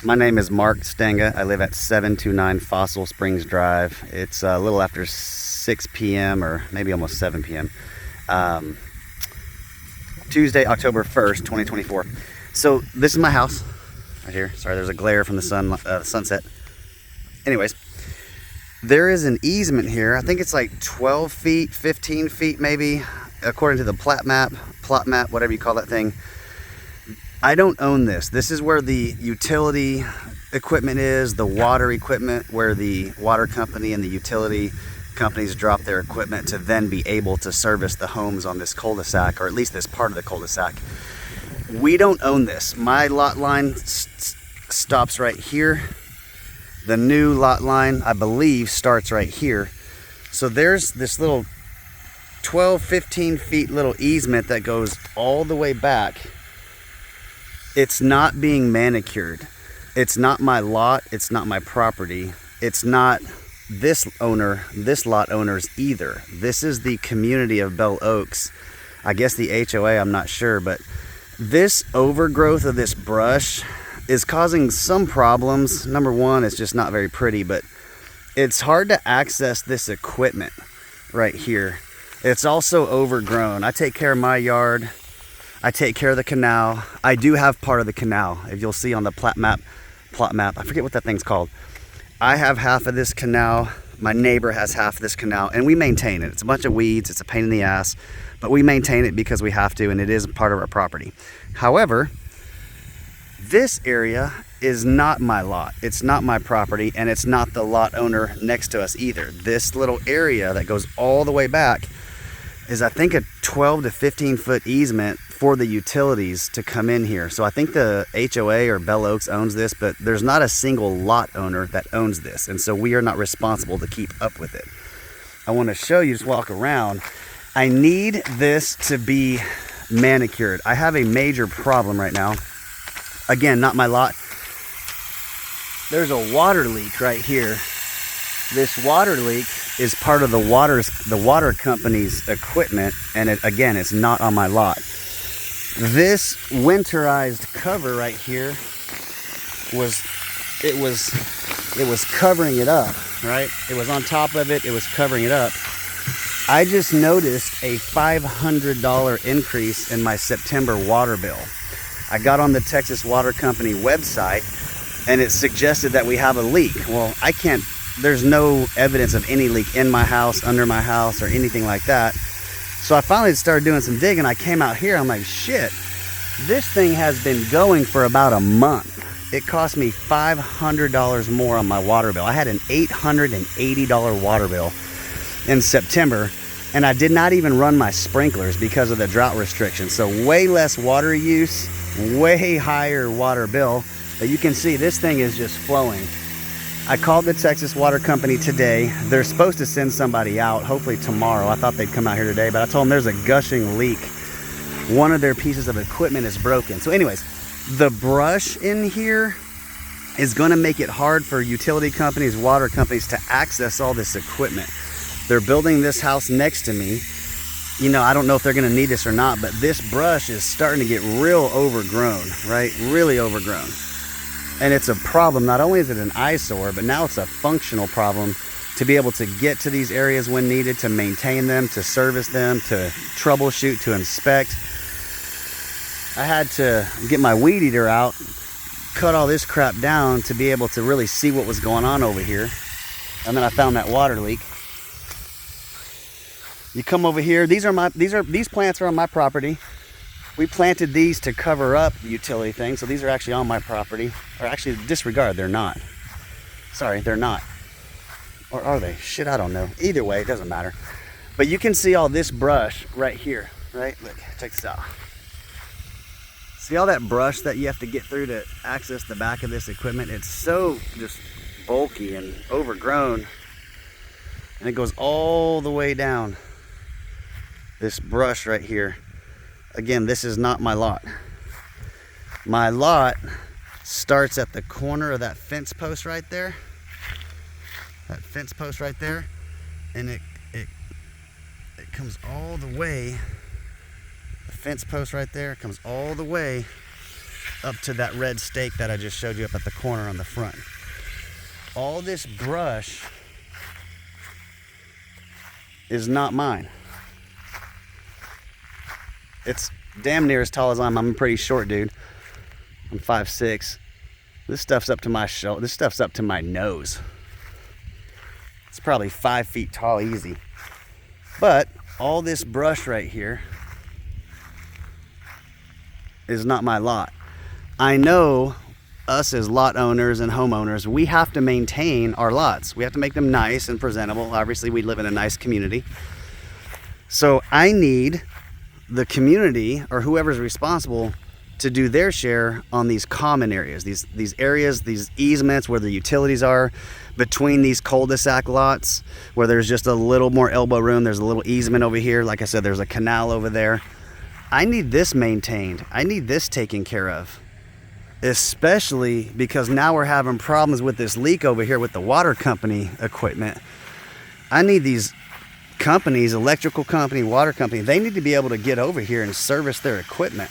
My name is Mark Stenga. I live at 729 Fossil Springs Drive. It's a little after 6 p.m. or maybe almost 7 p.m. Tuesday, October 1st, 2024. So this is my house right here. Sorry, there's a glare from the sunset. Anyways, there is an easement here. I think it's like 12 feet, 15 feet maybe, according to the plot map, whatever you call that thing. I don't own this. This is where the utility equipment is, the water equipment, where the water company and the utility companies drop their equipment to then be able to service the homes on this cul-de-sac, or at least this part of the cul-de-sac. We don't own this. My lot line stops right here. The new lot line, I believe, starts right here. So there's this little 12, 15 feet little easement that goes all the way back. It's not being manicured. It's not my lot. It's not my property. It's not this lot owner's either. This is the community of Bell Oaks. I guess the HOA, I'm not sure, but this overgrowth of this brush is causing some problems. Number one, it's just not very pretty, but it's hard to access this equipment right here. It's also overgrown. I take care of my yard. I take care of the canal. I do have part of the canal. If you'll see on the plot map, I forget what that thing's called. I have half of this canal. My neighbor has half of this canal, and we maintain it. It's a bunch of weeds. It's a pain in the ass, but we maintain it because we have to, and it is part of our property. However, this area is not my lot. It's not my property, and it's not the lot owner next to us either. This little area that goes all the way back is, I think, a 12 to 15 foot easement for the utilities to come in here. So I think the HOA or Bell Oaks owns this, but there's not a single lot owner that owns this. And so we are not responsible to keep up with it. I want to show you, just walk around. I need this to be manicured. I have a major problem right now. Again, not my lot. There's a water leak right here. This water leak is part of the water company's equipment, and again, it's not on my lot. This winterized cover right here was covering it up, right? It was on top of it, it was covering it up. I just noticed a $500 increase in my September water bill. I got on the Texas Water Company website, and it suggested that we have a leak. Well, there's no evidence of any leak in my house, under my house, or anything like that. So I finally started doing some digging. I came out here, I'm like, shit, this thing has been going for about a month. It cost me $500 more on my water bill. I had an $880 water bill in September, and I did not even run my sprinklers because of the drought restrictions. So way less water use, way higher water bill. But you can see this thing is just flowing. I called the Texas Water Company today. They're supposed to send somebody out, hopefully tomorrow. I thought they'd come out here today, but I told them there's a gushing leak. One of their pieces of equipment is broken. So anyways, the brush in here is gonna make it hard for utility companies, water companies to access all this equipment. They're building this house next to me. You know, I don't know if they're gonna need this or not, but this brush is starting to get real overgrown, right? Really overgrown. And it's a problem. Not only is it an eyesore, but now it's a functional problem to be able to get to these areas when needed, to maintain them, to service them, to troubleshoot, to inspect. I had to get my weed eater out, cut all this crap down to be able to really see what was going on over here. And then I found that water leak. You come over here, these plants are on my property. We planted these to cover up the utility thing, so these are actually on my property. Or actually, disregard, they're not. Sorry, they're not. Or are they? Shit, I don't know. Either way, it doesn't matter. But you can see all this brush right here, right? Look, check this out. See all that brush that you have to get through to access the back of this equipment? It's so just bulky and overgrown. And it goes all the way down. This brush right here. Again, this is not my lot. My lot starts at the corner of that fence post right there. That fence post right there. And it comes all the way. The fence post right there comes all the way up to that red stake that I just showed you up at the corner on the front. All this brush is not mine. It's damn near as tall as I'm a pretty short dude. I'm 5'6". This stuff's up to my shoulder. This stuff's up to my nose. It's probably 5 feet tall easy. But all this brush right here is not my lot. I know us as lot owners and homeowners, we have to maintain our lots. We have to make them nice and presentable. Obviously, we live in a nice community. So I need the community or whoever's responsible to do their share on these common areas, these areas, these easements where the utilities are, between these cul-de-sac lots where there's just a little more elbow room. There's a little easement over here. Like I said, there's a canal over there. I need this maintained. I need this taken care of, especially because now we're having problems with this leak over here with the water company equipment. I need these companies, electrical company, water company, they need to be able to get over here and service their equipment.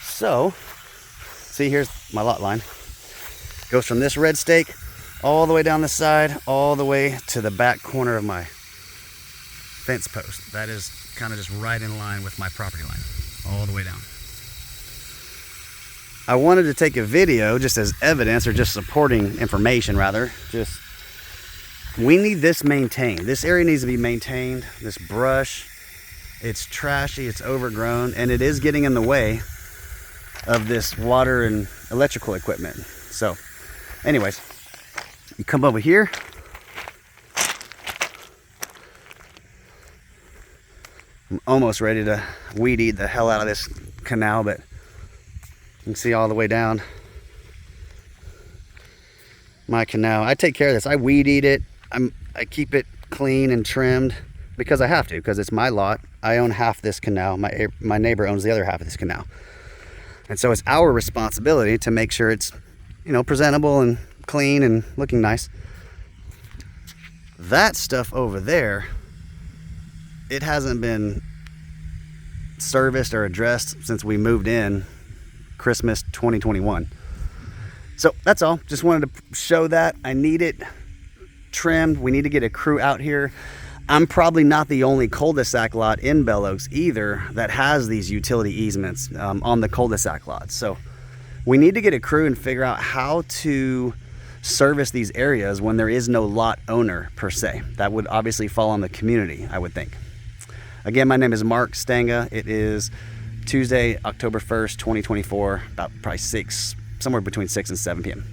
So, see, here's my lot line. Goes from this red stake all the way down the side, all the way to the back corner of my fence post. That is kind of just right in line with my property line, all the way down. I wanted to take a video just as evidence, or just supporting information rather. Just, we need this maintained. This area needs to be maintained. This brush, it's trashy, it's overgrown, and it is getting in the way of this water and electrical equipment. So anyways, you come over here, I'm almost ready to weed eat the hell out of this canal, but you can see all the way down my canal. I take care of this. I weed eat it. I keep it clean and trimmed because I have to, because it's my lot. I own half this canal. My neighbor owns the other half of this canal. And so it's our responsibility to make sure it's, you know, presentable and clean and looking nice. That stuff over there, it hasn't been serviced or addressed since we moved in Christmas 2021. So that's all. Just wanted to show that. I need it trimmed. We need to get a crew out here. I'm probably not the only cul-de-sac lot in Bell Oaks either that has these utility easements on the cul-de-sac lots. So we need to get a crew and figure out how to service these areas when there is no lot owner per se. That would obviously fall on the community, I would think. Again, my name is Mark Stanga. It is Tuesday, October 1st, 2024, about probably somewhere between 6 and 7 p.m.